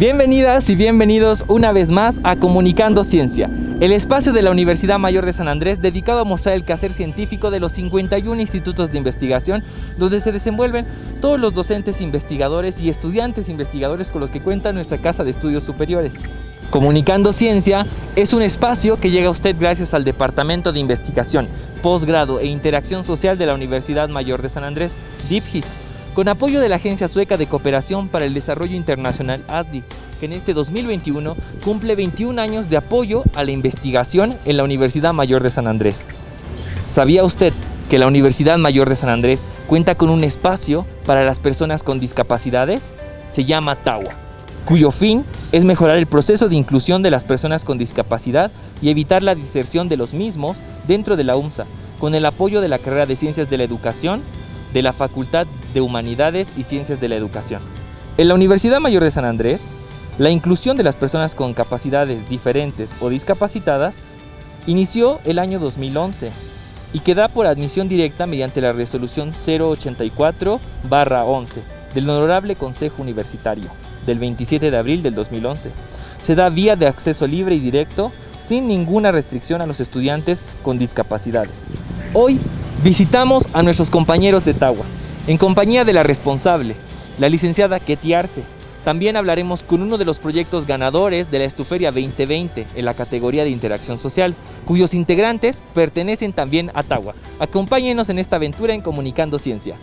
Bienvenidas y bienvenidos una vez más a Comunicando Ciencia, el espacio de la Universidad Mayor de San Andrés dedicado a mostrar el quehacer científico de los 51 institutos de investigación donde se desenvuelven todos los docentes investigadores y estudiantes investigadores con los que cuenta nuestra Casa de Estudios Superiores. Comunicando Ciencia es un espacio que llega a usted gracias al Departamento de Investigación, Posgrado e Interacción Social de la Universidad Mayor de San Andrés, DIPGIS, con apoyo de la Agencia Sueca de Cooperación para el Desarrollo Internacional ASDI, que en este 2021 cumple 21 años de apoyo a la investigación en la Universidad Mayor de San Andrés. ¿Sabía usted que la Universidad Mayor de San Andrés cuenta con un espacio para las personas con discapacidades? Se llama TAWA, cuyo fin es mejorar el proceso de inclusión de las personas con discapacidad y evitar la diserción de los mismos dentro de la UMSA, con el apoyo de la carrera de Ciencias de la Educación, de la Facultad de Humanidades y Ciencias de la Educación. En la Universidad Mayor de San Andrés, la inclusión de las personas con capacidades diferentes o discapacitadas inició el año 2011 y que da por admisión directa mediante la resolución 084/11 del Honorable Consejo Universitario del 27 de abril del 2011. Se da vía de acceso libre y directo sin ninguna restricción a los estudiantes con discapacidades. Hoy visitamos a nuestros compañeros de TAWA, en compañía de la responsable, la licenciada Ketty Arce. También hablaremos con uno de los proyectos ganadores de la Estuferia 2020 en la categoría de Interacción Social, cuyos integrantes pertenecen también a TAWA. Acompáñenos en esta aventura en Comunicando Ciencia.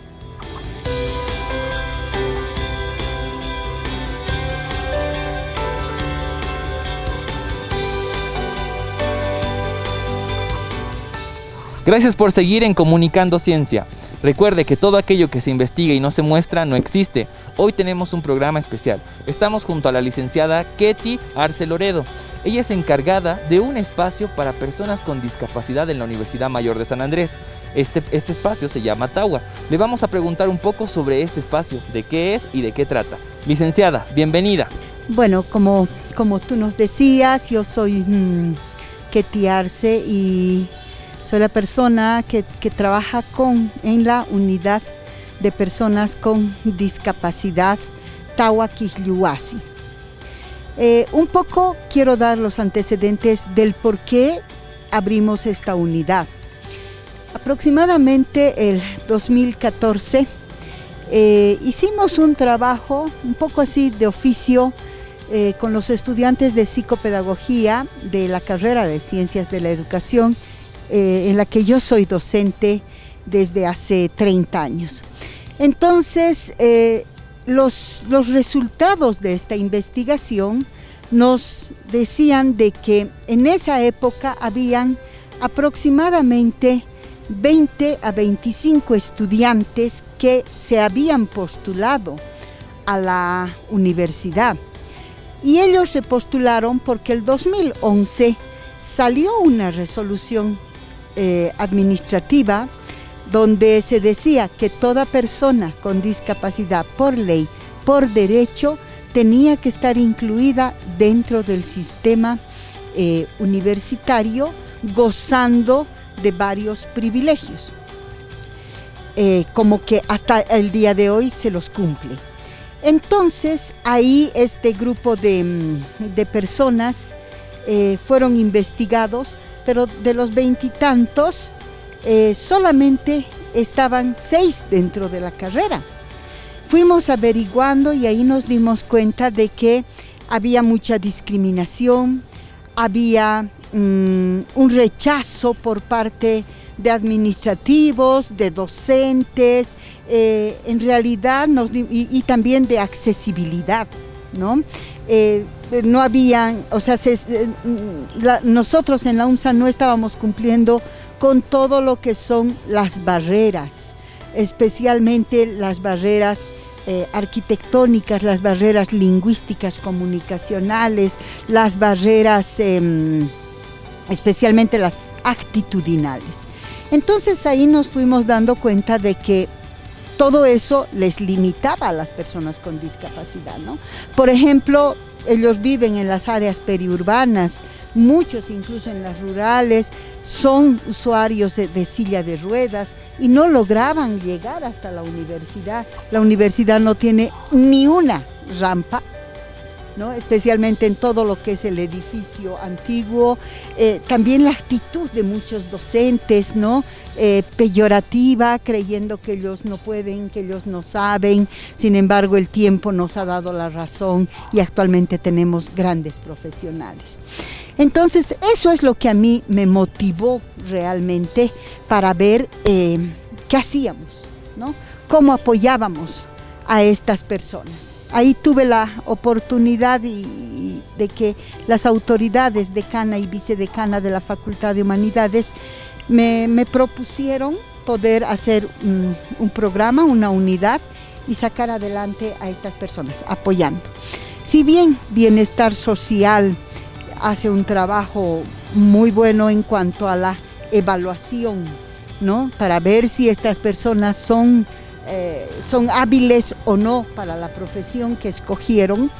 Gracias por seguir en Comunicando Ciencia. Recuerde que todo aquello que se investiga y no se muestra no existe. Hoy tenemos un programa especial. Estamos junto a la licenciada Ketty Arce Loredo. Ella es encargada de un espacio para personas con discapacidad en la Universidad Mayor de San Andrés. Este espacio se llama TAWA. Le vamos a preguntar un poco sobre este espacio, de qué es y de qué trata. Licenciada, bienvenida. Bueno, como tú nos decías, yo soy Ketty Arce y soy la persona que trabaja en la unidad de personas con discapacidad TAWA Quilhuasi. Un poco quiero dar los antecedentes del por qué abrimos esta unidad. Aproximadamente el 2014 hicimos un trabajo un poco así de oficio con los estudiantes de psicopedagogía de la carrera de Ciencias de la Educación, en la que yo soy docente desde hace 30 años. Entonces, los resultados de esta investigación nos decían de que en esa época habían aproximadamente 20 a 25 estudiantes que se habían postulado a la universidad. Y ellos se postularon porque el 2011 salió una resolución administrativa donde se decía que toda persona con discapacidad por ley, por derecho, tenía que estar incluida dentro del sistema universitario, gozando de varios privilegios, como que hasta el día de hoy se los cumple. Entonces ahí este grupo de personas fueron investigados, pero de los 20 y tantos solamente estaban 6 dentro de la carrera. Fuimos averiguando y ahí nos dimos cuenta de que había mucha discriminación, había un rechazo por parte de administrativos, de docentes, en realidad y también de accesibilidad, ¿no? No habían, o sea, nosotros en la UMSA no estábamos cumpliendo con todo lo que son las barreras, especialmente las barreras arquitectónicas, las barreras lingüísticas, comunicacionales, las barreras, especialmente las actitudinales. Entonces ahí nos fuimos dando cuenta de que todo eso les limitaba a las personas con discapacidad, ¿no? Por ejemplo, ellos viven en las áreas periurbanas, muchos incluso en las rurales, son usuarios de silla de ruedas y no lograban llegar hasta la universidad. La universidad no tiene ni una rampa, ¿no? Especialmente en todo lo que es el edificio antiguo, también la actitud de muchos docentes, ¿no? Peyorativa, creyendo que ellos no pueden, que ellos no saben. Sin embargo, el tiempo nos ha dado la razón y actualmente tenemos grandes profesionales. Entonces, eso es lo que a mí me motivó realmente para ver qué hacíamos, ¿no? Cómo apoyábamos a estas personas. Ahí tuve la oportunidad de que las autoridades decana y vicedecana de la Facultad de Humanidades me propusieron poder hacer un programa, una unidad y sacar adelante a estas personas, apoyando. Si bien Bienestar Social hace un trabajo muy bueno en cuanto a la evaluación, ¿no? Para ver si estas personas son hábiles o no para la profesión que escogieron,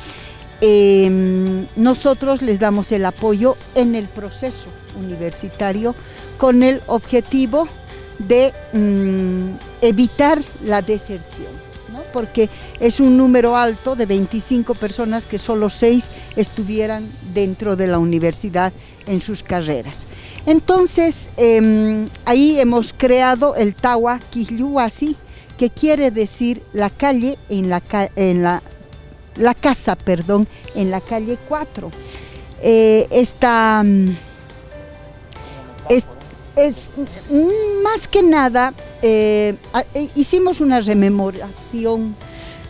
nosotros les damos el apoyo en el proceso universitario con el objetivo de evitar la deserción, ¿no? Porque es un número alto de 25 personas que solo 6 estuvieran dentro de la universidad en sus carreras. Entonces, ahí hemos creado el Tawa Quilluasi, que quiere decir la calle la casa, en la calle 4. Es más que nada, hicimos una rememoración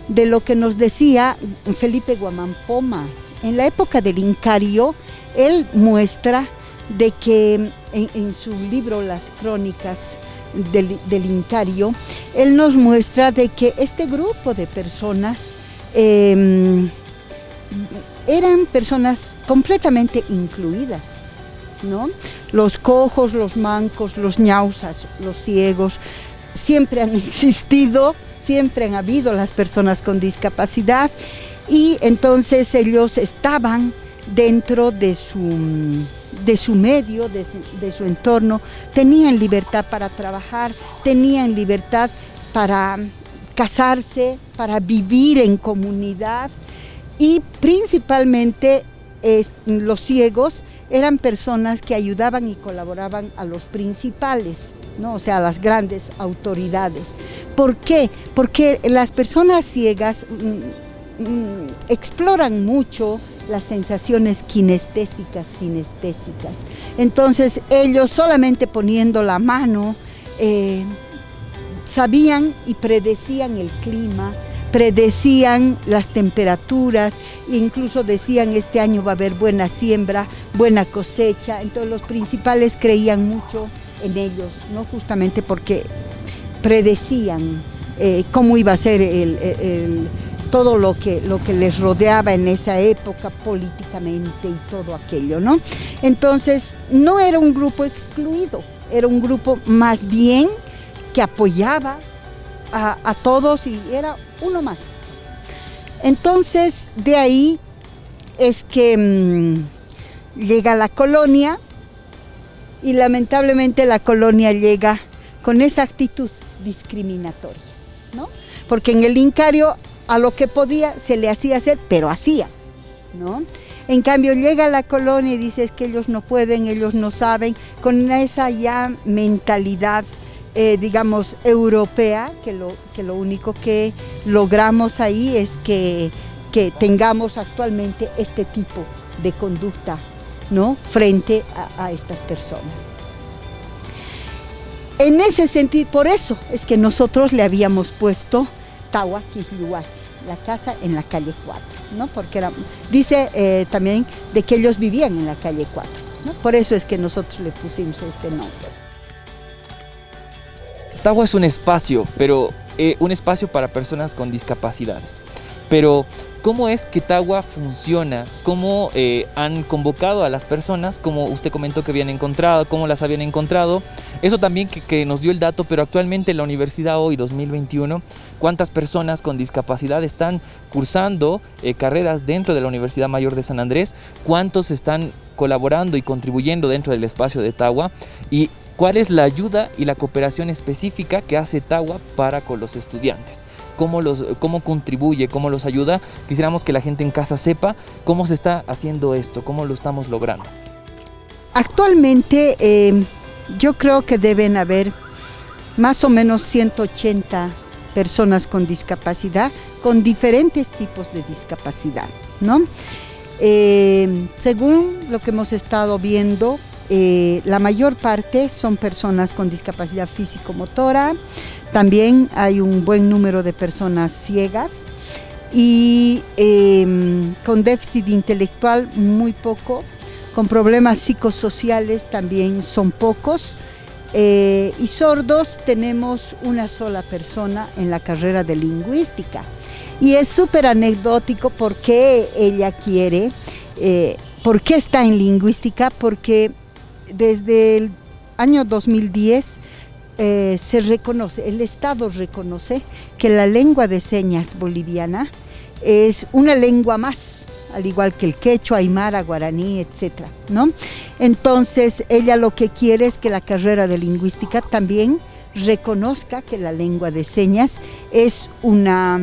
de lo que nos decía Felipe Guamampoma. En la época del Incario, él muestra de que en su libro Las Crónicas del Incario, él nos muestra de que este grupo de personas eran personas completamente incluidas, ¿no? Los cojos, los mancos, los ñausas, los ciegos, siempre han existido, siempre han habido las personas con discapacidad, y entonces ellos estaban dentro de su medio, de su entorno, tenían libertad para trabajar, tenían libertad para casarse, para vivir en comunidad, y principalmente los ciegos eran personas que ayudaban y colaboraban a los principales, ¿no? O sea, a las grandes autoridades. ¿Por qué? Porque las personas ciegas exploran mucho las sensaciones kinestésicas, sinestésicas. Entonces ellos solamente poniendo la mano sabían y predecían el clima, predecían las temperaturas, e incluso decían este año va a haber buena siembra, buena cosecha. Entonces los principales creían mucho en ellos, ¿no? Justamente porque predecían cómo iba a ser todo lo que les rodeaba en esa época políticamente y todo aquello, ¿no? Entonces no era un grupo excluido, era un grupo más bien que apoyaba a todos y era uno más. Entonces de ahí es que llega la colonia, y lamentablemente la colonia llega con esa actitud discriminatoria, ¿no? Porque en el Incario a lo que podía se le hacía hacer, pero hacía, ¿no? En cambio llega la colonia y dice es que ellos no pueden, ellos no saben, con esa ya mentalidad digamos europea, que lo único que logramos ahí es que tengamos actualmente este tipo de conducta, ¿no? Frente a estas personas. En ese sentido, por eso es que nosotros le habíamos puesto Tawa Quilluasi, la casa en la calle 4, ¿no? Porque dice también de que ellos vivían en la calle 4, ¿no? Por eso es que nosotros le pusimos este nombre. Tawa es un espacio, pero un espacio para personas con discapacidades. Pero, ¿cómo es que Tawa funciona? ¿Cómo han convocado a las personas? Como usted comentó que habían encontrado, ¿cómo las habían encontrado? Eso también que nos dio el dato, pero actualmente en la universidad hoy, 2021, ¿cuántas personas con discapacidad están cursando carreras dentro de la Universidad Mayor de San Andrés? ¿Cuántos están colaborando y contribuyendo dentro del espacio de Tawa? Y ¿cuál es la ayuda y la cooperación específica que hace Tawa para con los estudiantes? cómo contribuye, cómo los ayuda. Quisiéramos que la gente en casa sepa cómo se está haciendo esto, cómo lo estamos logrando. Actualmente yo creo que deben haber más o menos 180 personas con discapacidad, con diferentes tipos de discapacidad, ¿no? Según lo que hemos estado viendo, la mayor parte son personas con discapacidad físico-motora, también hay un buen número de personas ciegas y con déficit intelectual muy poco, con problemas psicosociales también son pocos, y sordos tenemos una sola persona en la carrera de lingüística. Y es súper anecdótico por qué ella quiere, por qué está en lingüística, porque desde el año 2010 se reconoce, el Estado reconoce que la lengua de señas boliviana es una lengua más, al igual que el quechua, aymara, guaraní, etcétera, ¿no? Entonces, ella lo que quiere es que la carrera de lingüística también reconozca que la lengua de señas es una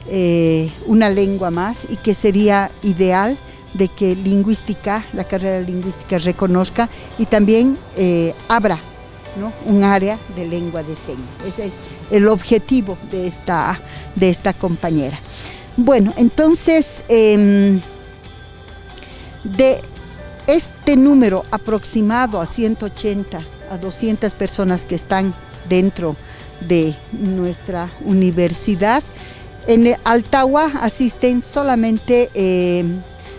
lengua más y que sería ideal de que lingüística, la carrera de lingüística reconozca y también abra, ¿no?, un área de lengua de señas. Ese es el objetivo de esta compañera. Bueno, entonces, de este número aproximado a 180 a 200 personas que están dentro de nuestra universidad, en Altagua asisten solamente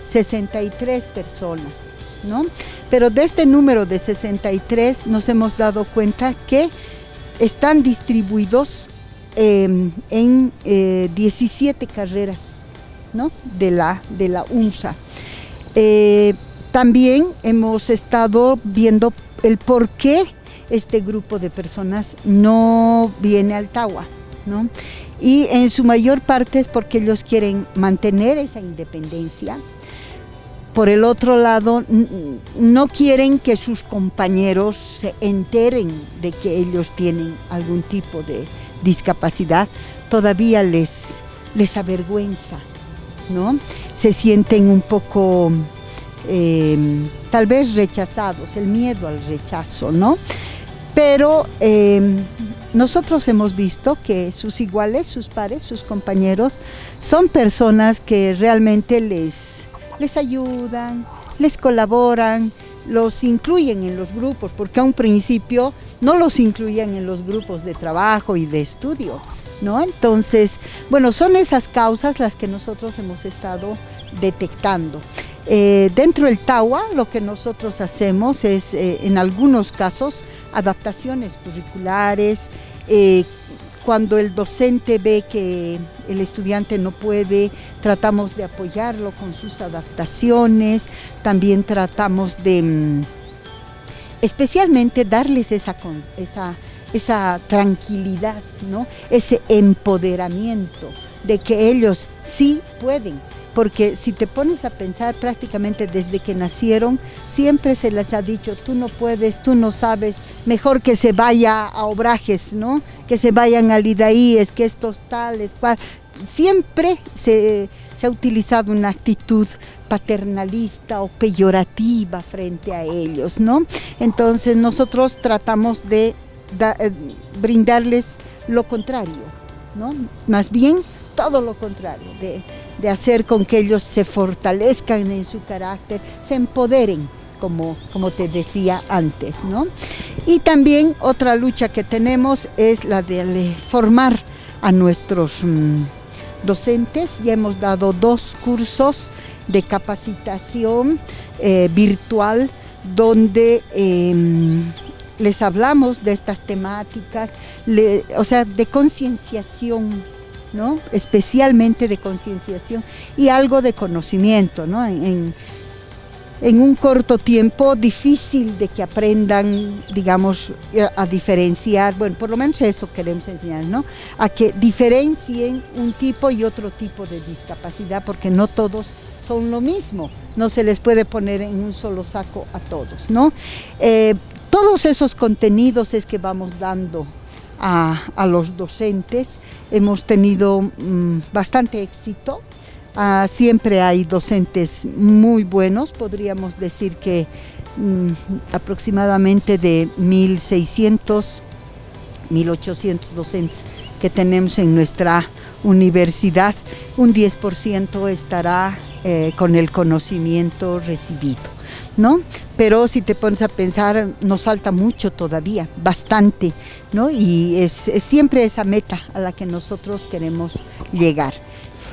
63 personas, ¿no? Pero de este número de 63 nos hemos dado cuenta que están distribuidos en 17 carreras, ¿no?, de la UNSA. También hemos estado viendo el por qué este grupo de personas no viene a Altagua, ¿no? Y en su mayor parte es porque ellos quieren mantener esa independencia. Por el otro lado, no quieren que sus compañeros se enteren de que ellos tienen algún tipo de discapacidad. Todavía les avergüenza, ¿no? Se sienten un poco, tal vez rechazados, el miedo al rechazo, ¿no? Pero nosotros hemos visto que sus iguales, sus pares, sus compañeros, son personas que realmente les ayudan, les colaboran, los incluyen en los grupos, porque a un principio no los incluían en los grupos de trabajo y de estudio, ¿no? Entonces, bueno, son esas causas las que nosotros hemos estado detectando. Dentro del TAUA lo que nosotros hacemos es, en algunos casos, adaptaciones curriculares. Cuando el docente ve que el estudiante no puede, tratamos de apoyarlo con sus adaptaciones. También tratamos de especialmente darles esa tranquilidad, ¿no?, ese empoderamiento de que ellos sí pueden. Porque si te pones a pensar, prácticamente desde que nacieron, siempre se les ha dicho, tú no puedes, tú no sabes, mejor que se vaya a Obrajes, ¿no?, que se vayan al Idaíes, que estos tales, cual. Siempre se ha utilizado una actitud paternalista o peyorativa frente a ellos, ¿no? Entonces nosotros tratamos de brindarles lo contrario, ¿no? Más bien todo lo contrario, de hacer con que ellos se fortalezcan en su carácter, se empoderen, como te decía antes, ¿no? Y también otra lucha que tenemos es la de formar a nuestros docentes. Ya hemos dado 2 cursos de capacitación virtual donde les hablamos de estas temáticas, o sea, de concienciación, ¿no?, especialmente de concienciación y algo de conocimiento, ¿no? En un corto tiempo, difícil de que aprendan, digamos, a diferenciar, bueno, por lo menos eso queremos enseñar, ¿no?, a que diferencien un tipo y otro tipo de discapacidad, porque no todos son lo mismo, no se les puede poner en un solo saco a todos, ¿no? Todos esos contenidos es que vamos dando a los docentes. Hemos tenido bastante éxito. Siempre hay docentes muy buenos, podríamos decir que aproximadamente de 1.600, 1.800 docentes que tenemos en nuestra universidad, un 10% estará con el conocimiento recibido, ¿no? Pero si te pones a pensar, nos falta mucho todavía, bastante, ¿no? Y es siempre esa meta a la que nosotros queremos llegar.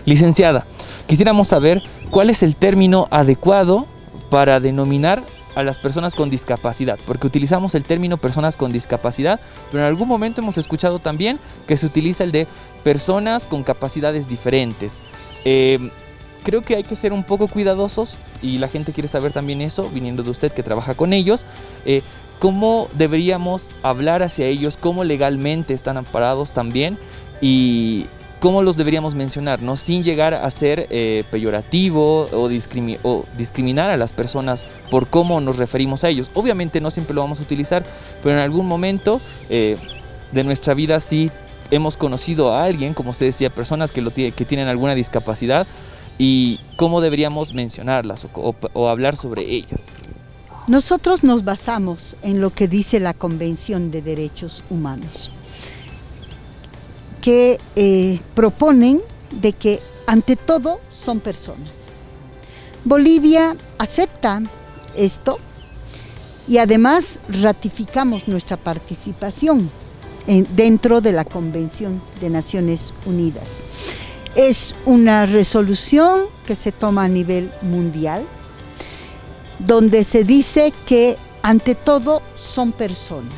Licenciada, quisiéramos saber cuál es el término adecuado para denominar a las personas con discapacidad, porque utilizamos el término personas con discapacidad, pero en algún momento hemos escuchado también que se utiliza el de personas con capacidades diferentes. Creo que hay que ser un poco cuidadosos y la gente quiere saber también eso, viniendo de usted que trabaja con ellos, cómo deberíamos hablar hacia ellos, cómo legalmente están amparados también y cómo los deberíamos mencionar, ¿no? Sin llegar a ser peyorativo o discriminar a las personas por cómo nos referimos a ellos. Obviamente no siempre lo vamos a utilizar, pero en algún momento de nuestra vida sí hemos conocido a alguien, como usted decía, personas que tienen alguna discapacidad, y cómo deberíamos mencionarlas o hablar sobre ellas. Nosotros nos basamos en lo que dice la Convención de Derechos Humanos, que proponen de que ante todo son personas. Bolivia acepta esto y además ratificamos nuestra participación dentro de la Convención de Naciones Unidas. Es una resolución que se toma a nivel mundial, donde se dice que ante todo son personas,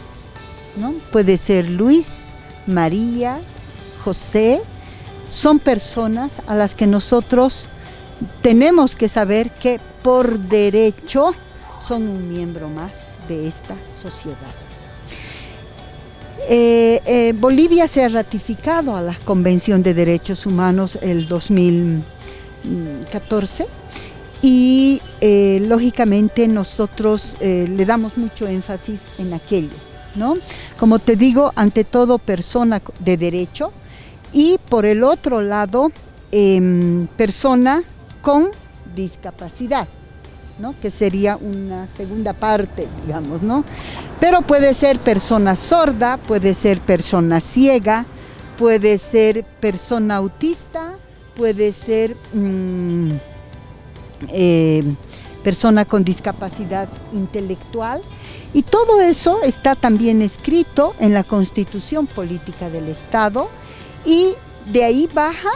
¿no? Puede ser Luis, María, José, son personas a las que nosotros tenemos que saber que por derecho son un miembro más de esta sociedad. Bolivia se ha ratificado a la Convención de Derechos Humanos el 2014 y lógicamente nosotros le damos mucho énfasis en aquello, ¿no? Como te digo, ante todo persona de derecho y por el otro lado persona con discapacidad, ¿no? Que sería una segunda parte, digamos, ¿no? Pero puede ser persona sorda, puede ser persona ciega, puede ser persona autista, puede ser persona con discapacidad intelectual, y todo eso está también escrito en la Constitución Política del Estado, y de ahí baja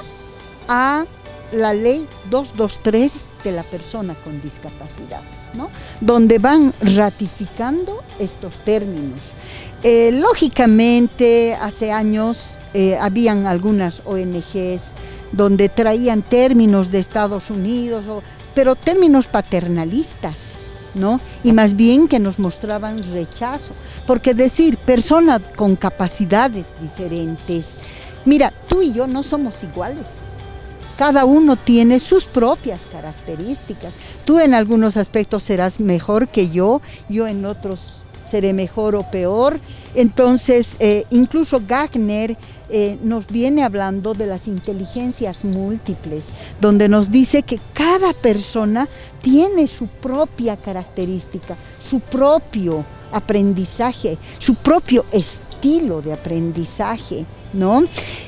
a la ley 223 de la persona con discapacidad, ¿no? Donde van ratificando estos términos. Lógicamente, hace años habían algunas ONGs donde traían términos de Estados Unidos, pero términos paternalistas, ¿no? Y más bien que nos mostraban rechazo, porque decir persona con capacidades diferentes, mira, tú y yo no somos iguales. Cada uno tiene sus propias características. Tú en algunos aspectos serás mejor que yo en otros seré mejor o peor. Entonces, incluso Gagner nos viene hablando de las inteligencias múltiples, donde nos dice que cada persona tiene su propia característica, su propio aprendizaje, su propio estilo de aprendizaje, ¿no?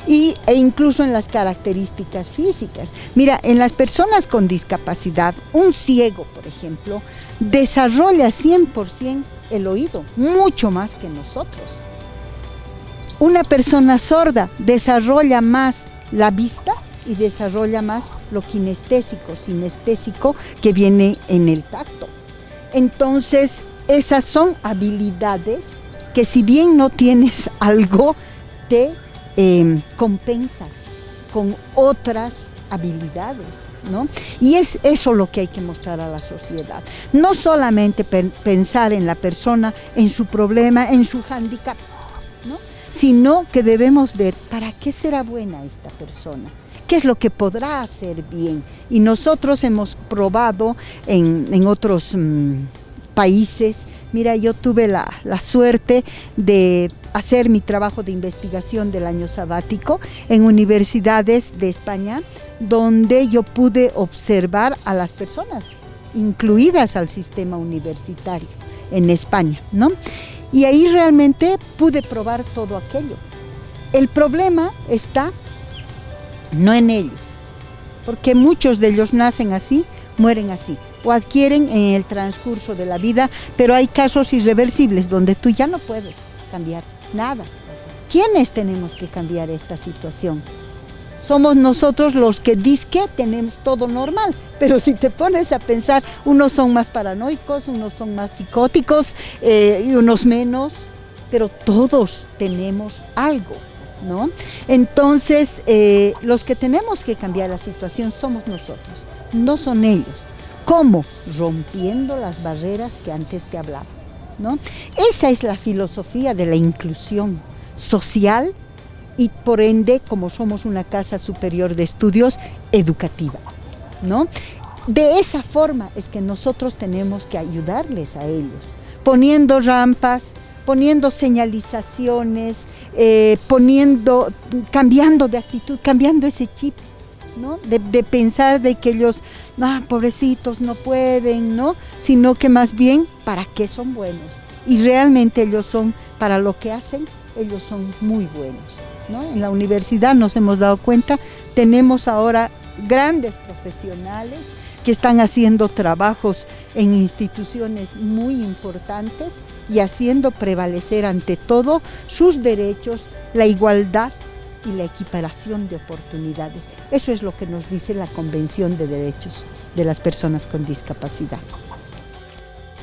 E incluso en las características físicas. Mira, en las personas con discapacidad, un ciego, por ejemplo, desarrolla 100% el oído, mucho más que nosotros. Una persona sorda desarrolla más la vista y desarrolla más lo kinestésico, sinestésico, que viene en el tacto. Entonces, esas son habilidades que si bien no tienes algo, te compensas con otras habilidades, ¿no? Y es eso lo que hay que mostrar a la sociedad. No solamente pensar en la persona, en su problema, en su hándicap, ¿no? Sino que debemos ver para qué será buena esta persona, qué es lo que podrá hacer bien. Y nosotros hemos probado en otros países Mira, yo tuve la suerte de hacer mi trabajo de investigación del año sabático en universidades de España, donde yo pude observar a las personas incluidas al sistema universitario en España, ¿no? Y ahí realmente pude probar todo aquello. El problema está no en ellos, porque muchos de ellos nacen así, mueren así, o adquieren en el transcurso de la vida, pero hay casos irreversibles donde tú ya no puedes cambiar nada. ¿Quiénes tenemos que cambiar esta situación? Somos nosotros los que dizque tenemos todo normal, pero si te pones a pensar, unos son más paranoicos, unos son más psicóticos y unos menos, pero todos tenemos algo, ¿no? Entonces, los que tenemos que cambiar la situación somos nosotros, no son ellos. ¿Cómo? Rompiendo las barreras que antes te hablaba, ¿no? Esa es la filosofía de la inclusión social y por ende, como somos una casa superior de estudios, educativa, ¿no? De esa forma es que nosotros tenemos que ayudarles a ellos, poniendo rampas, poniendo señalizaciones, cambiando de actitud, cambiando ese chip, ¿no? De pensar de que ellos, pobrecitos, no pueden, ¿no? Sino que más bien, ¿para qué son buenos? Y realmente ellos son, para lo que hacen, ellos son muy buenos, ¿no? En la universidad nos hemos dado cuenta, tenemos ahora grandes profesionales que están haciendo trabajos en instituciones muy importantes y haciendo prevalecer ante todo sus derechos, la igualdad y la equiparación de oportunidades. Eso es lo que nos dice la Convención de Derechos de las Personas con Discapacidad.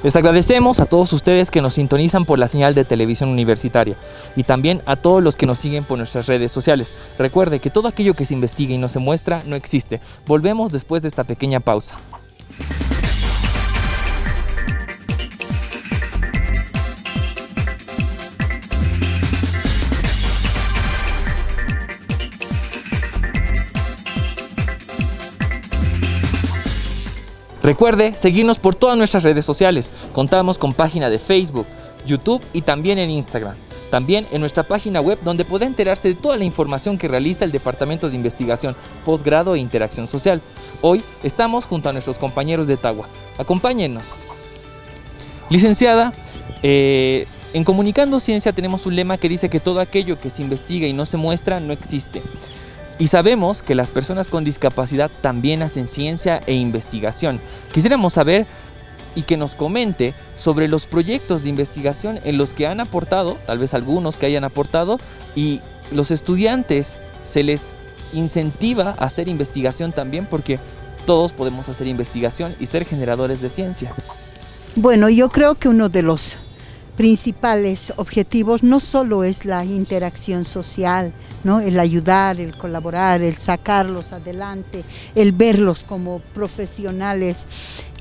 Les agradecemos a todos ustedes que nos sintonizan por la señal de televisión universitaria y también a todos los que nos siguen por nuestras redes sociales. Recuerde que todo aquello que se investiga y no se muestra no existe. Volvemos después de esta pequeña pausa. Recuerde seguirnos por todas nuestras redes sociales. Contamos con página de Facebook, YouTube y también en Instagram. También en nuestra página web donde podrá enterarse de toda la información que realiza el Departamento de Investigación, Posgrado e Interacción Social. Hoy estamos junto a nuestros compañeros de Tagua. Acompáñennos. Licenciada, en Comunicando Ciencia tenemos un lema que dice que todo aquello que se investiga y no se muestra no existe. Y sabemos que las personas con discapacidad también hacen ciencia e investigación. Quisiéramos saber y que nos comente sobre los proyectos de investigación en los que han aportado, tal vez algunos que hayan aportado, y los estudiantes se les incentiva a hacer investigación también, porque todos podemos hacer investigación y ser generadores de ciencia. Bueno, yo creo que uno de los principales objetivos no solo es la interacción social, ¿no? El ayudar, el colaborar, el sacarlos adelante, el verlos como profesionales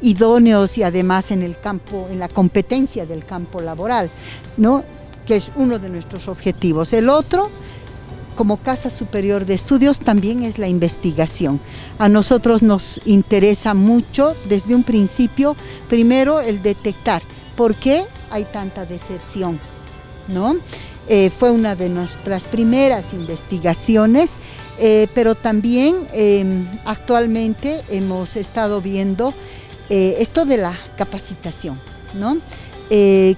idóneos y además en el campo, en la competencia del campo laboral, ¿no? Que es uno de nuestros objetivos. El otro, como Casa Superior de Estudios, también es la investigación. A nosotros nos interesa mucho desde un principio, primero el detectar por qué hay tanta deserción, ¿no? Fue una de nuestras primeras investigaciones, pero también actualmente hemos estado viendo esto de la capacitación, ¿no?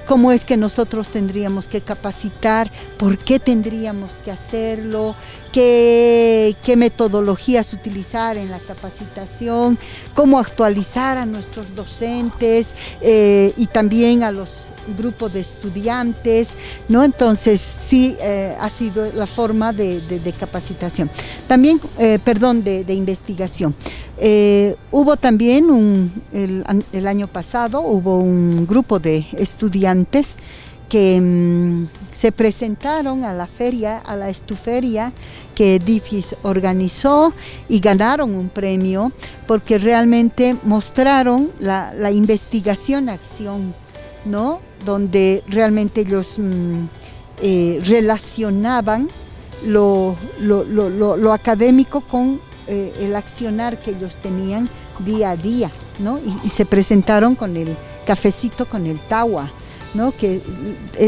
Cómo es que nosotros tendríamos que capacitar, por qué tendríamos que hacerlo, qué metodologías utilizar en la capacitación, cómo actualizar a nuestros docentes y también a los grupos de estudiantes, ¿no? Entonces sí ha sido la forma de capacitación. También, de investigación. Hubo también el año pasado hubo un grupo de estudiantes que se presentaron a la feria, a la Estuferia que DIFIS organizó y ganaron un premio porque realmente mostraron la investigación-acción, ¿no? Donde realmente ellos relacionaban lo académico con el accionar que ellos tenían día a día, ¿no? Y se presentaron con el cafecito con el Tagua, ¿no? Que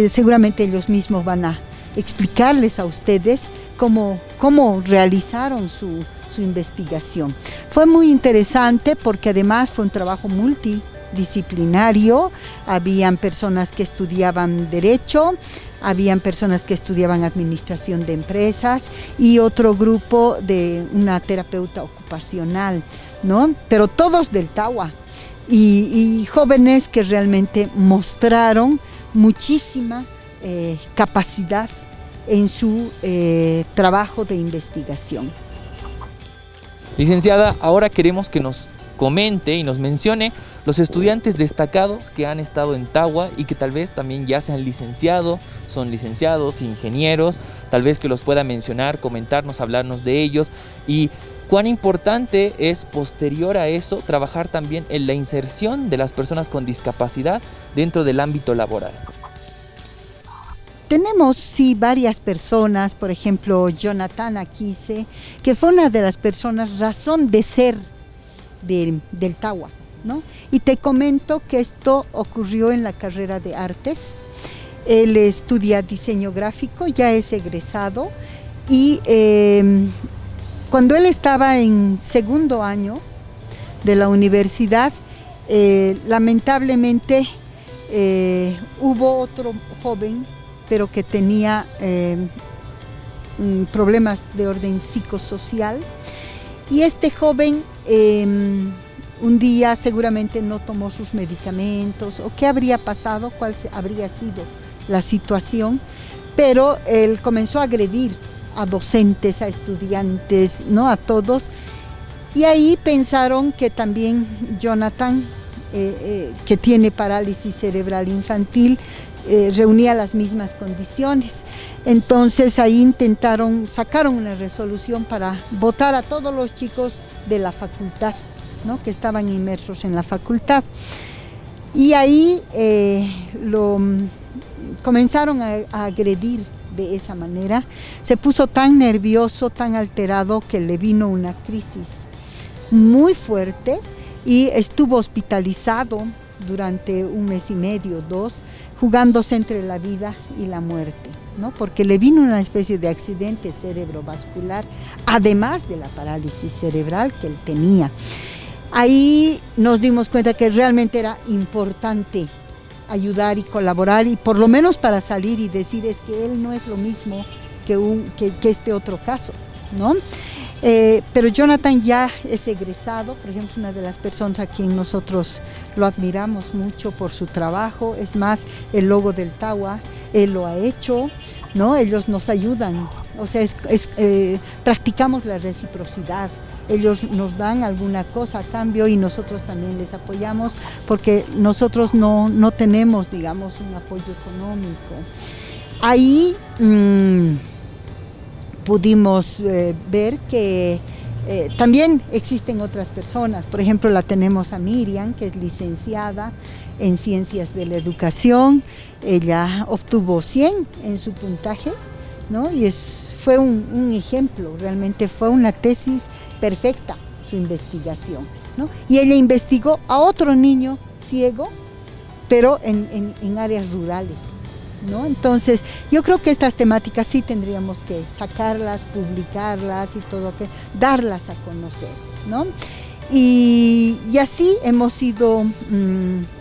seguramente ellos mismos van a explicarles a ustedes cómo realizaron su investigación. Fue muy interesante porque además fue un trabajo multidisciplinario. Habían personas que estudiaban Derecho, habían personas que estudiaban Administración de Empresas y otro grupo de una terapeuta ocupacional, ¿no? Pero todos del Tagua y jóvenes que realmente mostraron muchísima capacidad en su trabajo de investigación. Licenciada, ahora queremos que nos comente y nos mencione los estudiantes destacados que han estado en Tagua y que tal vez también ya se han licenciado, son licenciados, ingenieros, tal vez que los pueda mencionar, comentarnos, hablarnos de ellos y cuán importante es posterior a eso trabajar también en la inserción de las personas con discapacidad dentro del ámbito laboral. Tenemos, sí, varias personas, por ejemplo, Jonathan Aquise, que fue una de las personas razón de ser del Tagua, ¿no? Y te comento que esto ocurrió en la carrera de artes. Él estudia diseño gráfico, ya es egresado, y cuando él estaba en segundo año de la universidad, lamentablemente hubo otro joven pero que tenía problemas de orden psicosocial. Y este joven un día seguramente no tomó sus medicamentos, o qué habría pasado, cuál habría sido la situación, pero él comenzó a agredir a docentes, a estudiantes, ¿no? A todos. Y ahí pensaron que también Jonathan, que tiene parálisis cerebral infantil, reunía las mismas condiciones. Entonces ahí sacaron una resolución para votar a todos los chicos de la facultad, ¿no? Que estaban inmersos en la facultad. Y ahí lo comenzaron a agredir de esa manera. Se puso tan nervioso, tan alterado, que le vino una crisis muy fuerte y estuvo hospitalizado durante 1 mes y medio, 2, jugándose entre la vida y la muerte, ¿no? Porque le vino una especie de accidente cerebrovascular, además de la parálisis cerebral que él tenía. Ahí nos dimos cuenta que realmente era importante ayudar y colaborar, y por lo menos para salir y decir es que él no es lo mismo que este otro caso, ¿no? Pero Jonathan ya es egresado, por ejemplo, una de las personas a quien nosotros lo admiramos mucho por su trabajo. Es más, el logo del Tagua, él lo ha hecho, ¿no? Ellos nos ayudan, o sea, practicamos la reciprocidad. Ellos nos dan alguna cosa a cambio y nosotros también les apoyamos, porque nosotros no tenemos, digamos, un apoyo económico. Ahí pudimos ver que también existen otras personas. Por ejemplo, la tenemos a Miriam, que es licenciada en Ciencias de la Educación. Ella obtuvo 100 en su puntaje, ¿no? Y fue un ejemplo, realmente fue una tesis perfecta su investigación, ¿no? Y ella investigó a otro niño ciego, pero en áreas rurales, ¿no? Entonces, yo creo que estas temáticas sí tendríamos que sacarlas, publicarlas y todo, darlas a conocer, ¿no? Y así hemos ido,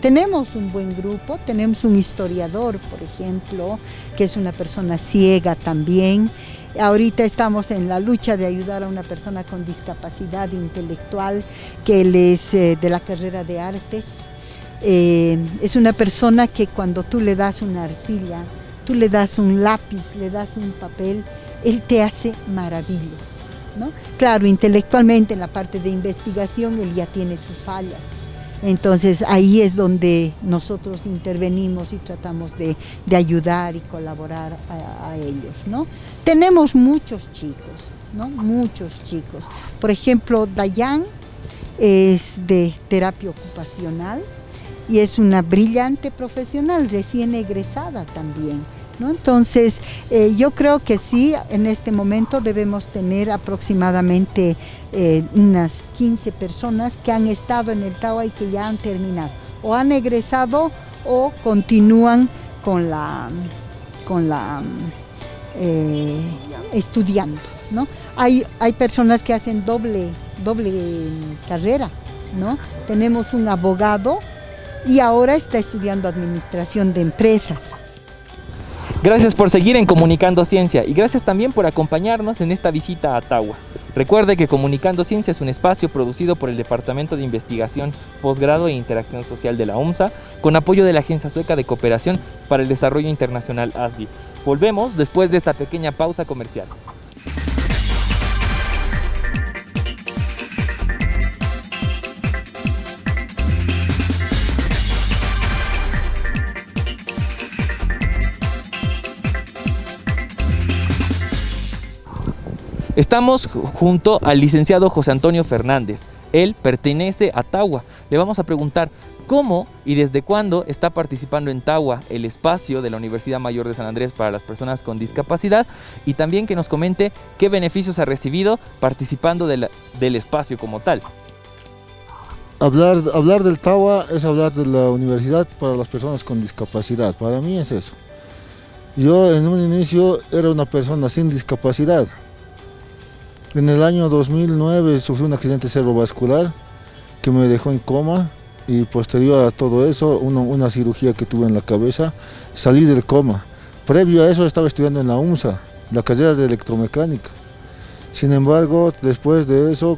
tenemos un buen grupo, tenemos un historiador, por ejemplo, que es una persona ciega también. Ahorita estamos en la lucha de ayudar a una persona con discapacidad intelectual, que él es de la carrera de artes. Es una persona que cuando tú le das una arcilla, tú le das un lápiz, le das un papel, él te hace maravillas, ¿no? Claro, intelectualmente en la parte de investigación él ya tiene sus fallas. Entonces ahí es donde nosotros intervenimos y tratamos de ayudar y colaborar a ellos, ¿no? Tenemos muchos chicos, ¿no? Muchos chicos. Por ejemplo, Dayan es de terapia ocupacional y es una brillante profesional, recién egresada también, ¿no? Entonces, yo creo que sí, en este momento debemos tener aproximadamente unas 15 personas que han estado en el Tagua y que ya han terminado, o han egresado o continúan con estudiando, ¿no? Hay personas que hacen doble carrera, ¿no? Tenemos un abogado y ahora está estudiando administración de empresas. Gracias por seguir en Comunicando Ciencia y gracias también por acompañarnos en esta visita a Tawa. Recuerde que Comunicando Ciencia es un espacio producido por el Departamento de Investigación, Posgrado e Interacción Social de la UMSA, con apoyo de la Agencia Sueca de Cooperación para el Desarrollo Internacional ASDI. Volvemos después de esta pequeña pausa comercial. Estamos junto al licenciado José Antonio Fernández. Él pertenece a Tawa. Le vamos a preguntar cómo y desde cuándo está participando en Tawa, el espacio de la Universidad Mayor de San Andrés para las personas con discapacidad, y también que nos comente qué beneficios ha recibido participando del espacio como tal. Hablar del Tawa es hablar de la universidad para las personas con discapacidad. Para mí es eso. Yo en un inicio era una persona sin discapacidad. En el año 2009 sufrí un accidente cerebrovascular que me dejó en coma, y posterior a todo eso, una cirugía que tuve en la cabeza, salí del coma. Previo a eso estaba estudiando en la UMSA, la carrera de electromecánica. Sin embargo, después de eso,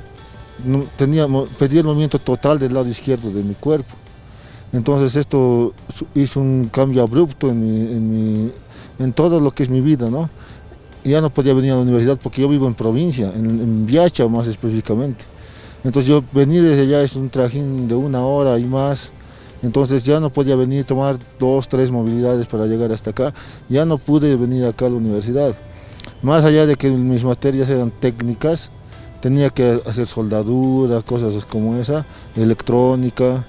perdí el movimiento total del lado izquierdo de mi cuerpo. Entonces esto hizo un cambio abrupto en todo lo que es mi vida, ¿no? Ya no podía venir a la universidad porque yo vivo en provincia, en Viacha más específicamente. Entonces yo venir desde allá es un trajín de 1 hora y más. Entonces ya no podía venir, tomar 2, 3 movilidades para llegar hasta acá. Ya no pude venir acá a la universidad. Más allá de que mis materias eran técnicas, tenía que hacer soldadura, cosas como esa, electrónica.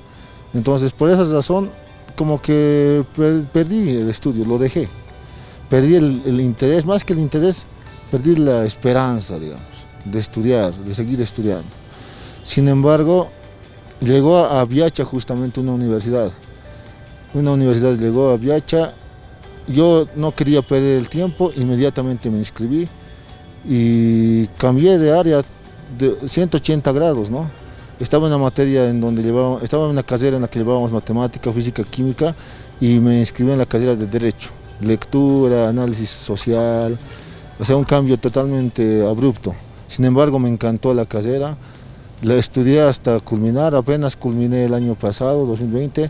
Entonces por esa razón como que perdí el estudio, lo dejé. Perdí el interés, más que el interés, perdí la esperanza, digamos, de estudiar, de seguir estudiando. Sin embargo, llegó a Viacha justamente una universidad llegó a Viacha. Yo no quería perder el tiempo, inmediatamente me inscribí y cambié de área de 180 grados, ¿no? Estaba en una materia estaba en una carrera en la que llevábamos matemática, física, química, y me inscribí en la carrera de Derecho. Lectura, análisis social, o sea, un cambio totalmente abrupto. Sin embargo, me encantó la carrera, la estudié hasta culminar, apenas culminé el año pasado, 2020.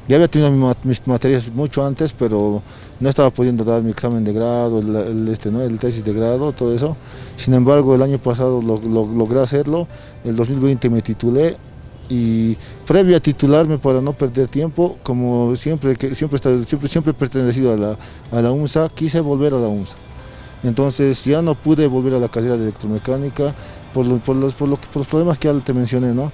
Ya había tenido mis materias mucho antes, pero no estaba pudiendo dar mi examen de grado, el tesis de grado, todo eso. Sin embargo, el año pasado logré hacerlo, el 2020 me titulé. Y previo a titularme, para no perder tiempo, como siempre he pertenecido a la UMSA, quise volver a la UMSA. Entonces ya no pude volver a la carrera de electromecánica por los problemas que ya te mencioné, ¿no?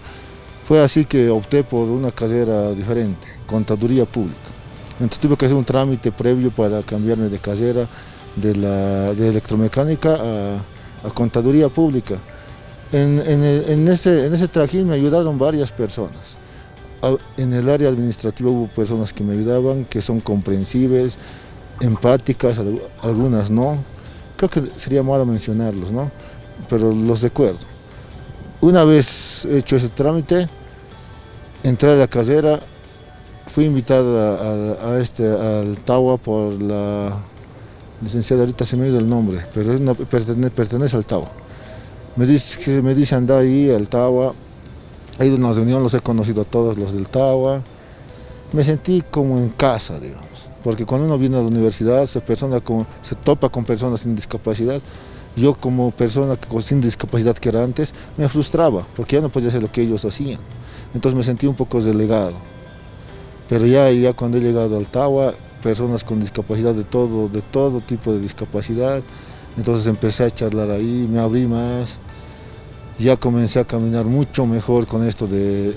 Fue así que opté por una carrera diferente, contaduría pública. Entonces tuve que hacer un trámite previo para cambiarme de carrera de electromecánica a contaduría pública. En ese trajín me ayudaron varias personas. En el área administrativa hubo personas que me ayudaban, que son comprensibles, empáticas, algunas no. Creo que sería malo mencionarlos, ¿no? Pero los recuerdo. Una vez hecho ese trámite, entré a la carrera, fui invitado al Tawa por la licenciada, ahorita se me ha ido el nombre, pero pertenece al Tawa. Me dice anda ahí al Tawa, he ido a una reunión, los he conocido a todos los del Tawa. Me sentí como en casa, digamos, porque cuando uno viene a la universidad se topa con personas sin discapacidad. Yo como persona sin discapacidad que era antes, me frustraba, porque ya no podía hacer lo que ellos hacían. Entonces me sentí un poco relegado. Pero ya cuando he llegado al Tawa, personas con discapacidad de todo tipo de discapacidad, entonces empecé a charlar ahí, me abrí más, ya comencé a caminar mucho mejor con esto del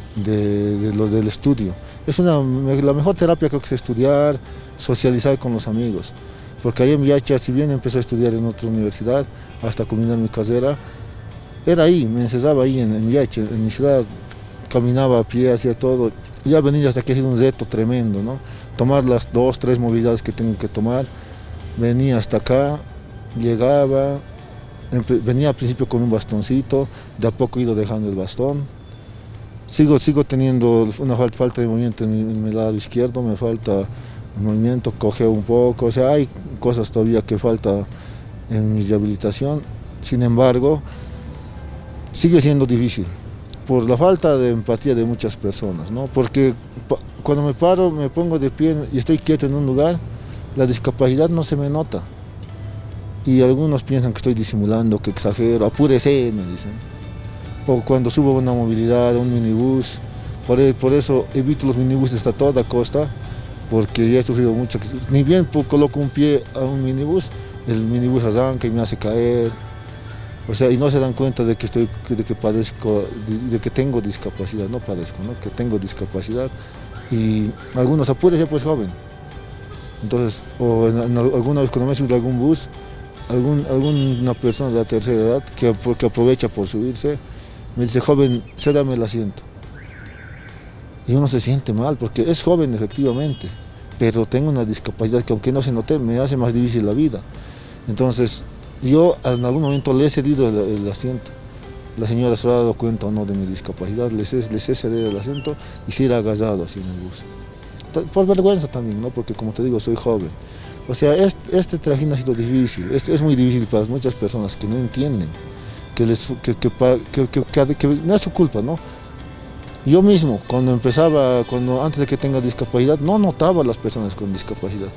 estudio. La mejor terapia creo que es estudiar, socializar con los amigos, porque ahí en Viacha, si bien empecé a estudiar en otra universidad, hasta culminar mi carrera, era ahí, me encerraba ahí en Viacha, en mi ciudad, caminaba a pie, hacía todo. ya venir hasta aquí ha sido un reto tremendo, ¿no? Tomar las 2, 3 movilidades que tengo que tomar, venía hasta acá, llegaba, venía al principio con un bastoncito, de a poco he ido dejando el bastón. Sigo teniendo una falta de movimiento en mi lado izquierdo, me falta movimiento, cojeo un poco, o sea, hay cosas todavía que falta en mi rehabilitación. Sin embargo, sigue siendo difícil por la falta de empatía de muchas personas, ¿no? Porque cuando me paro, me pongo de pie y estoy quieto en un lugar, la discapacidad no se me nota. Y algunos piensan que estoy disimulando, que exagero, apúrese, me dicen. O cuando subo a una movilidad, a un minibús, por eso evito los minibuses a toda costa, porque ya he sufrido mucho. Ni bien coloco un pie a un minibús, el minibús arranca y me hace caer. O sea, y no se dan cuenta de que padezco, de que tengo discapacidad, no padezco, ¿no? Que tengo discapacidad. Y algunos apúrese, pues joven. Entonces, o alguna vez cuando me he subido a algún bus, alguna persona de la tercera edad que aprovecha por subirse, me dice, joven, cédame el asiento. Y uno se siente mal, porque es joven efectivamente, pero tengo una discapacidad que aunque no se note, me hace más difícil la vida. Entonces, yo en algún momento le he cedido el asiento. La señora se ha dado cuenta o no de mi discapacidad, les he cedido el asiento y se ha agarrado así en el bus. Por vergüenza también, ¿no? Porque como te digo, soy joven. O sea, este trajín ha sido difícil, es muy difícil para muchas personas que no entienden, que no es su culpa, ¿no? Yo mismo, antes de que tenga discapacidad, no notaba a las personas con discapacidad.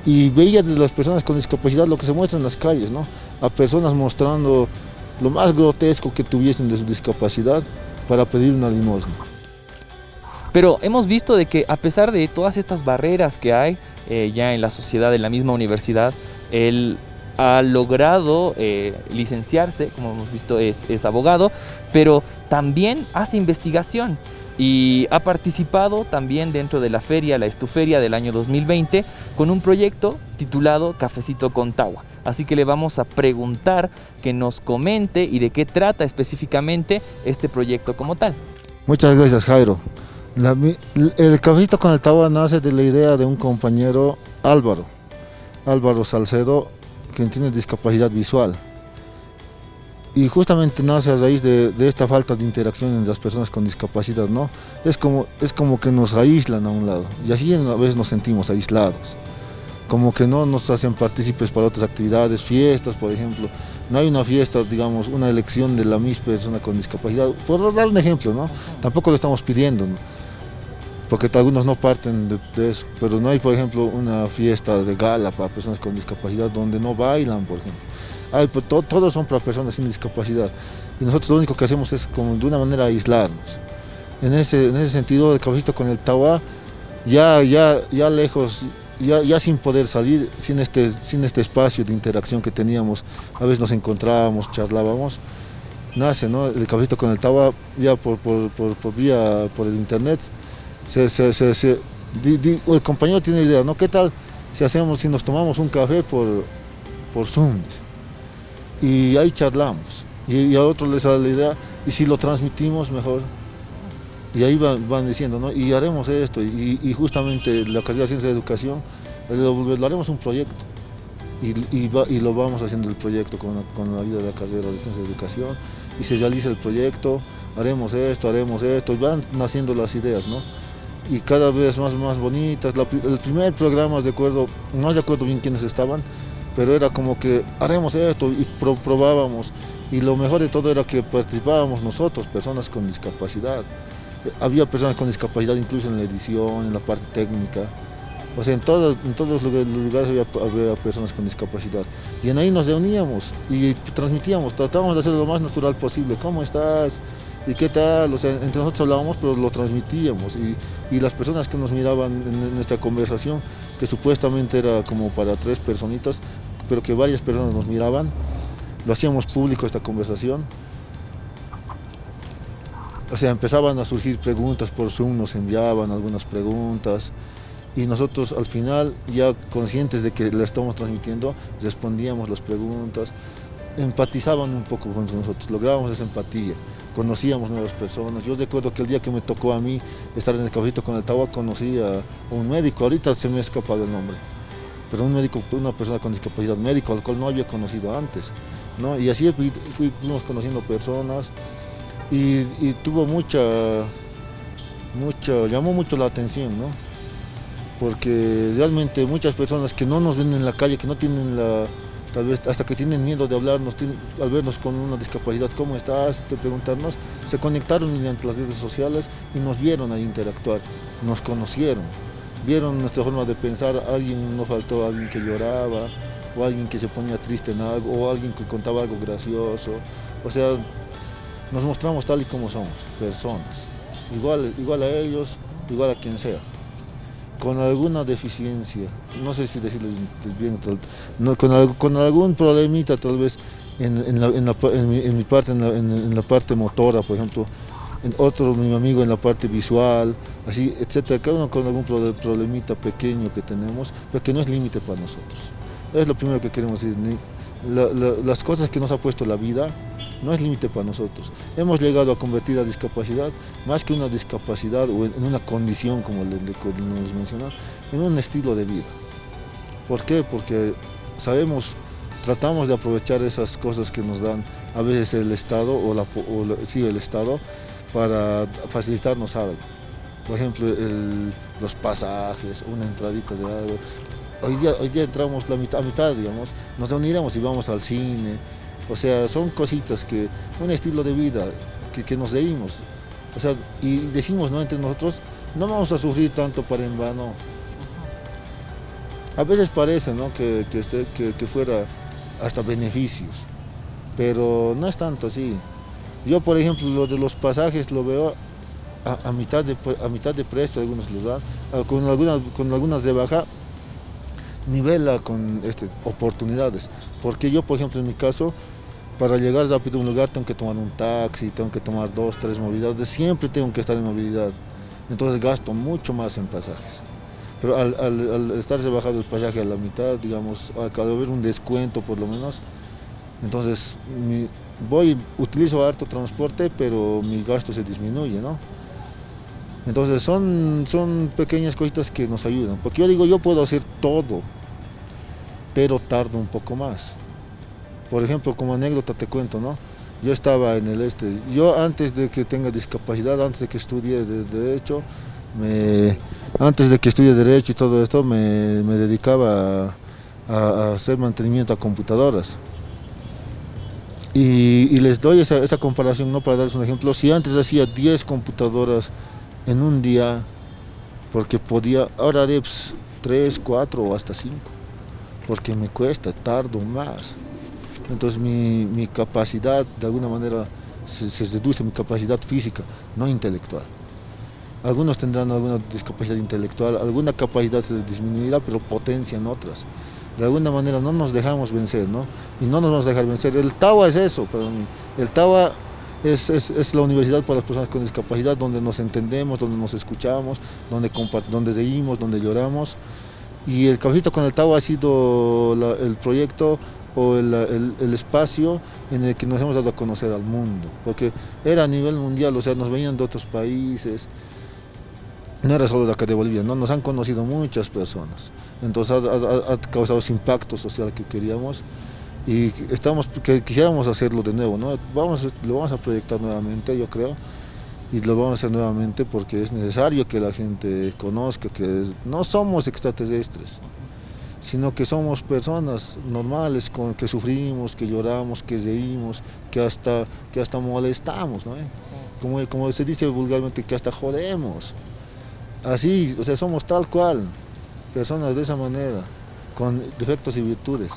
Y veía de las personas con discapacidad lo que se muestra en las calles, ¿no? A personas mostrando lo más grotesco que tuviesen de su discapacidad para pedir una limosna. Pero hemos visto de que a pesar de todas estas barreras que hay ya en la sociedad, en la misma universidad, él ha logrado licenciarse, como hemos visto es abogado, pero también hace investigación y ha participado también dentro de la feria, la Estuferia del año 2020, con un proyecto titulado Cafecito con Tagua. Así que le vamos a preguntar que nos comente y de qué trata específicamente este proyecto como tal. Muchas gracias, Jairo. El Cafecito con el Tagua nace de la idea de un compañero, Álvaro Salcedo, quien tiene discapacidad visual. Y justamente nace a raíz de esta falta de interacción entre las personas con discapacidad, ¿no? Es como que nos aíslan a un lado, y así a veces nos sentimos aislados. Como que no nos hacen partícipes para otras actividades, fiestas, por ejemplo. No hay una fiesta, digamos, una elección de la misma persona con discapacidad. Por dar un ejemplo, ¿no? Tampoco lo estamos pidiendo, ¿no? Porque algunos no parten de eso, pero no hay, por ejemplo, una fiesta de gala para personas con discapacidad donde no bailan, por ejemplo. Pues todos son para personas sin discapacidad, y nosotros lo único que hacemos es como de una manera aislarnos. En ese sentido, el Cafecito con el Tagua, ya lejos, ya sin poder salir, sin este espacio de interacción que teníamos, a veces nos encontrábamos, charlábamos, nace, ¿no? El Cafecito con el Tagua ya por el internet. El compañero tiene idea, ¿no? ¿Qué tal si nos tomamos un café por Zoom? Y ahí charlamos, y a otros les sale la idea, y si lo transmitimos mejor, y ahí van diciendo, ¿no? Y haremos esto, y justamente la carrera de Ciencia de Educación, lo haremos un proyecto, y lo vamos haciendo el proyecto con la ayuda de la carrera de Ciencia de Educación, y se realiza el proyecto, haremos esto, y van naciendo las ideas, ¿no? Y cada vez más bonitas. El primer programa, no recuerdo bien quiénes estaban, pero era como que haremos esto y probábamos, y lo mejor de todo era que participábamos nosotros, personas con discapacidad. Había personas con discapacidad incluso en la edición, en la parte técnica, o sea, en todos los lugares había personas con discapacidad, y en ahí nos reuníamos y transmitíamos, tratábamos de hacerlo lo más natural posible. ¿Cómo estás? ¿Y qué tal? O sea, entre nosotros hablábamos, pero lo transmitíamos, y las personas que nos miraban en nuestra conversación, que supuestamente era como para 3 personitas, pero que varias personas nos miraban, lo hacíamos público esta conversación. O sea, empezaban a surgir preguntas por Zoom, nos enviaban algunas preguntas, y nosotros al final, ya conscientes de que la estamos transmitiendo, respondíamos las preguntas, empatizaban un poco con nosotros, lográbamos esa empatía conocíamos nuevas personas. Yo recuerdo que el día que me tocó a mí estar en el Cafecito con el Tawa, conocí a un médico, ahorita se me ha escapado el nombre, pero un médico, una persona con discapacidad médica, al cual no había conocido antes, ¿no? Y así fuimos conociendo personas y tuvo llamó mucho la atención, ¿no? Porque realmente muchas personas que no nos ven en la calle, que no tienen tal vez hasta que tienen miedo de hablarnos, al vernos con una discapacidad, ¿cómo estás?, de preguntarnos, se conectaron mediante las redes sociales y nos vieron ahí interactuar, nos conocieron, vieron nuestra forma de pensar. Alguien nos faltó, alguien que lloraba, o alguien que se ponía triste en algo, o alguien que contaba algo gracioso. O sea, nos mostramos tal y como somos, personas, igual a ellos, igual a quien sea, con alguna deficiencia, no sé si decirlo bien, no, con algún problemita tal vez en mi parte, en la parte motora, por ejemplo, en otro, mi amigo, en la parte visual, así, etcétera, cada uno con algún problemita pequeño que tenemos, pero que no es límite para nosotros. Es lo primero que queremos decir. Las cosas que nos ha puesto la vida no es límite para nosotros. Hemos llegado a convertir la discapacidad, más que una discapacidad o en una condición, como nos mencionamos, en un estilo de vida. ¿Por qué? Porque tratamos de aprovechar esas cosas que nos dan a veces el Estado el Estado, para facilitarnos algo. Por ejemplo, los pasajes, una entradita de algo. Hoy día entramos a mitad, digamos, nos reuniremos y vamos al cine. O sea, son cositas un estilo de vida que nos dimos. O sea, y decimos, ¿no?, entre nosotros, no vamos a sufrir tanto para en vano. A veces parece, ¿no?, que fuera hasta beneficios, pero no es tanto así. Yo, por ejemplo, lo de los pasajes lo veo a mitad de precio, algunos lo dan, con algunas de baja, nivela con oportunidades. Porque yo, por ejemplo, en mi caso, para llegar rápido a un lugar tengo que tomar un taxi, tengo que tomar 2, 3 movilidades, siempre tengo que estar en movilidad. Entonces gasto mucho más en pasajes. Pero al estarse bajado el pasaje a la mitad, digamos, al haber un descuento por lo menos, entonces utilizo harto transporte, pero mi gasto se disminuye, ¿no? Entonces son pequeñas cositas que nos ayudan, porque yo digo, yo puedo hacer todo, pero tardo un poco más. Por ejemplo, como anécdota te cuento, ¿no? Yo estaba yo antes de que tenga discapacidad, antes de que estudie Derecho, y todo esto, me dedicaba a hacer mantenimiento a computadoras. Y les doy esa comparación, ¿no?, para darles un ejemplo. Si antes hacía 10 computadoras en un día, porque podía, ahora haré 3, 4 o hasta 5, porque me cuesta, tardo más. Entonces mi capacidad, de alguna manera, se reduce, mi capacidad física, no intelectual. Algunos tendrán alguna discapacidad intelectual, alguna capacidad se les disminuirá, pero potencian otras. De alguna manera no nos dejamos vencer, ¿no? Y no nos vamos a dejar vencer. El TAWA es eso para mí. El TAWA es la universidad para las personas con discapacidad, donde nos entendemos, donde nos escuchamos, donde reímos, donde lloramos. Y el Cafecito con el TAWA ha sido el proyecto o el espacio en el que nos hemos dado a conocer al mundo, porque era a nivel mundial, o sea, nos venían de otros países, no era solo de acá de Bolivia, ¿no? Nos han conocido muchas personas, entonces ha causado ese impacto social que queríamos y quisiéramos hacerlo de nuevo, ¿no? Lo vamos a proyectar nuevamente, yo creo, y lo vamos a hacer nuevamente porque es necesario que la gente conozca que no somos extraterrestres, sino que somos personas normales, que sufrimos, que lloramos, que reímos, que hasta molestamos, ¿no? Como se dice vulgarmente, que hasta jodemos. Así, o sea, somos tal cual, personas de esa manera, con defectos y virtudes.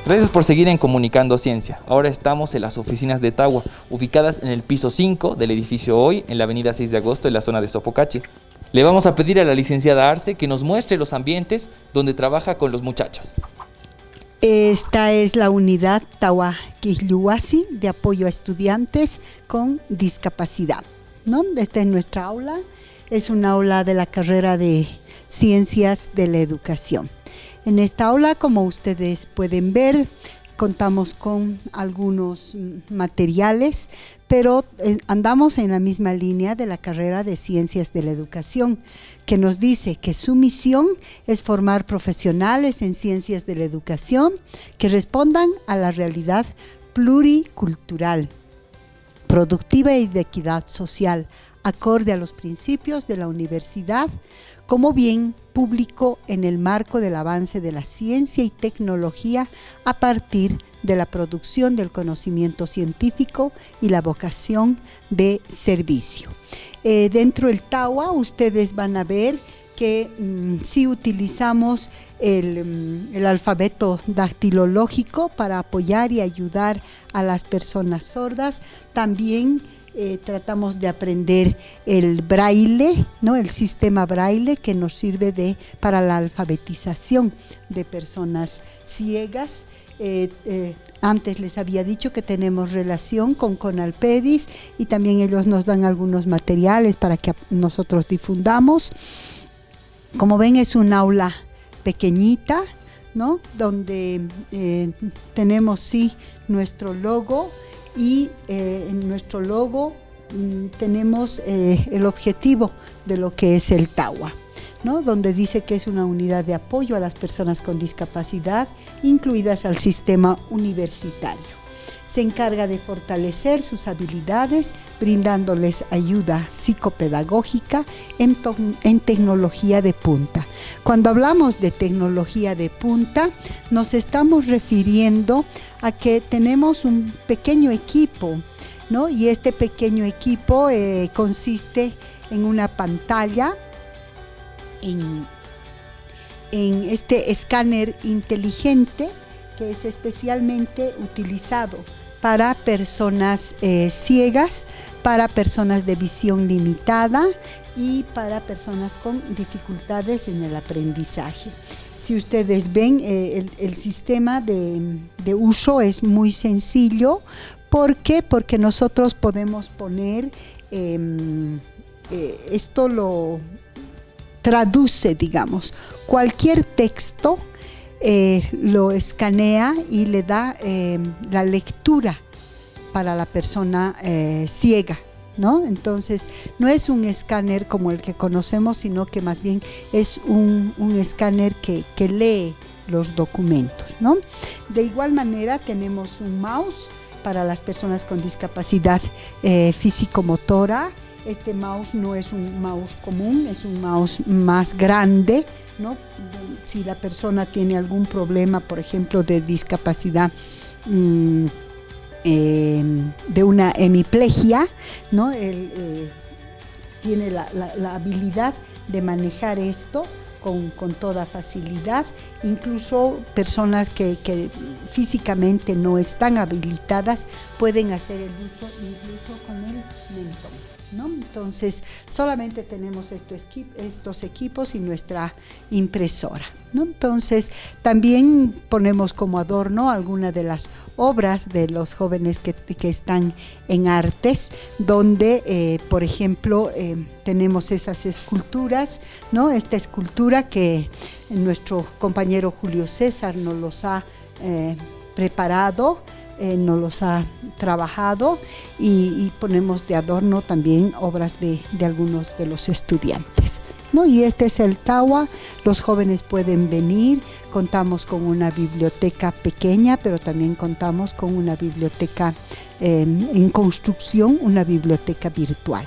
Gracias por seguir en Comunicando Ciencia. Ahora estamos en las oficinas de TAWA, ubicadas en el piso 5 del edificio Hoy, en la avenida 6 de agosto, en la zona de Sopocachi. Le vamos a pedir a la licenciada Arce que nos muestre los ambientes donde trabaja con los muchachos. Esta es la unidad TAWA Quilluasi de apoyo a estudiantes con discapacidad. ¿no? Esta es nuestra aula, es una aula de la carrera de Ciencias de la Educación. En esta aula, como ustedes pueden ver, contamos con algunos materiales, pero andamos en la misma línea de la carrera de Ciencias de la Educación, que nos dice que su misión es formar profesionales en Ciencias de la Educación que respondan a la realidad pluricultural, productiva y de equidad social, acorde a los principios de la universidad como bien público en el marco del avance de la ciencia y tecnología a partir de la producción del conocimiento científico y la vocación de servicio. Dentro del TAUA ustedes van a ver que sí utilizamos el alfabeto dactilológico para apoyar y ayudar a las personas sordas. También tratamos de aprender el braille, ¿no? El sistema braille que nos sirve para la alfabetización de personas ciegas. Antes les había dicho que tenemos relación con Conalpedis y también ellos nos dan algunos materiales para que nosotros difundamos. Como ven, es un aula pequeñita, ¿no? Donde tenemos sí nuestro logo y en nuestro logo tenemos el objetivo de lo que es el TAUA, ¿no? Donde dice que es una unidad de apoyo a las personas con discapacidad incluidas al sistema universitario. Se encarga de fortalecer sus habilidades, brindándoles ayuda psicopedagógica en tecnología de punta. Cuando hablamos de tecnología de punta, nos estamos refiriendo a que tenemos un pequeño equipo, ¿no? Y este pequeño equipo consiste en una pantalla, en este escáner inteligente que es especialmente utilizado para personas ciegas, para personas de visión limitada y para personas con dificultades en el aprendizaje. Si ustedes ven, el sistema de uso es muy sencillo. ¿Por qué? Porque nosotros podemos poner, esto lo traduce, digamos, cualquier texto, lo escanea y le da la lectura para la persona ciega, ¿no? Entonces, no es un escáner como el que conocemos, sino que más bien es un escáner que lee los documentos, ¿no? De igual manera, tenemos un mouse para las personas con discapacidad físico-motora. Este mouse no es un mouse común, es un mouse más grande, ¿no? Si la persona tiene algún problema, por ejemplo, de discapacidad de una hemiplegia, ¿no? Él tiene la habilidad de manejar esto con toda facilidad. Incluso personas que físicamente no están habilitadas pueden hacer el uso incluso con el mentón, ¿no? Entonces, solamente tenemos estos equipos y nuestra impresora, ¿no? Entonces, también ponemos como adorno algunas de las obras de los jóvenes que están en artes, donde, por ejemplo, tenemos esas esculturas, ¿no? Esta escultura que nuestro compañero Julio César nos los ha preparado, nos los ha trabajado y ponemos de adorno también obras de algunos de los estudiantes, ¿no? Y este es el TAUA, los jóvenes pueden venir, contamos con una biblioteca pequeña, pero también contamos con una biblioteca en construcción, una biblioteca virtual.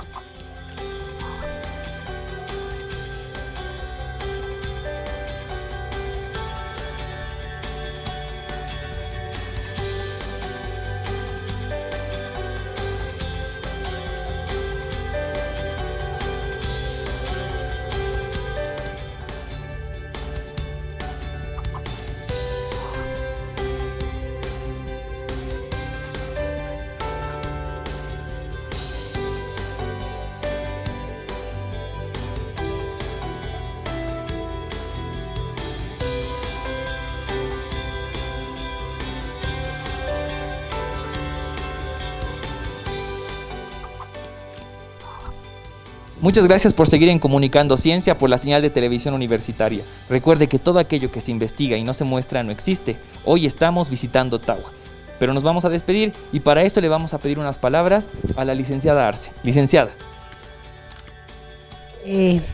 Muchas gracias por seguir en Comunicando Ciencia por la señal de televisión universitaria. Recuerde que todo aquello que se investiga y no se muestra no existe. Hoy estamos visitando Tagua. Pero nos vamos a despedir y para esto le vamos a pedir unas palabras a la licenciada Arce. Licenciada.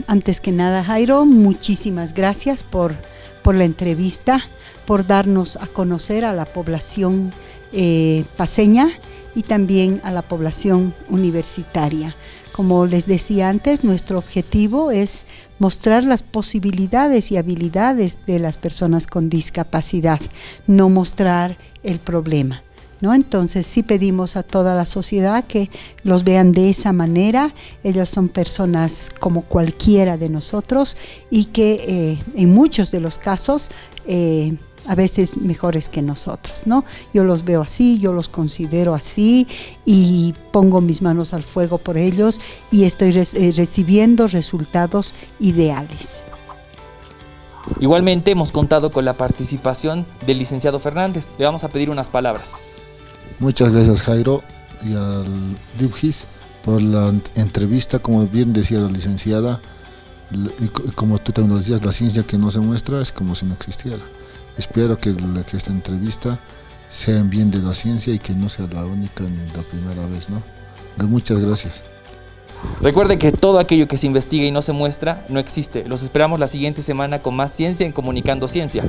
Antes que nada, Jairo, muchísimas gracias por la entrevista, por darnos a conocer a la población paceña y también a la población universitaria. Como les decía antes, nuestro objetivo es mostrar las posibilidades y habilidades de las personas con discapacidad, no mostrar el problema, ¿no? Entonces sí pedimos a toda la sociedad que los vean de esa manera. Ellos son personas como cualquiera de nosotros y que en muchos de los casos a veces mejores que nosotros, ¿no? Yo los veo así, yo los considero así y pongo mis manos al fuego por ellos y estoy recibiendo resultados ideales. Igualmente hemos contado con la participación del licenciado Fernández. Le vamos a pedir unas palabras. Muchas gracias, Jairo, y al DIPGIS por la entrevista. Como bien decía la licenciada, y como tú también lo decías, la ciencia que no se muestra es como si no existiera. Espero que esta entrevista sea en bien de la ciencia y que no sea la única ni la primera vez, ¿no? Muchas gracias. Recuerde que todo aquello que se investiga y no se muestra no existe. Los esperamos la siguiente semana con más ciencia en Comunicando Ciencia.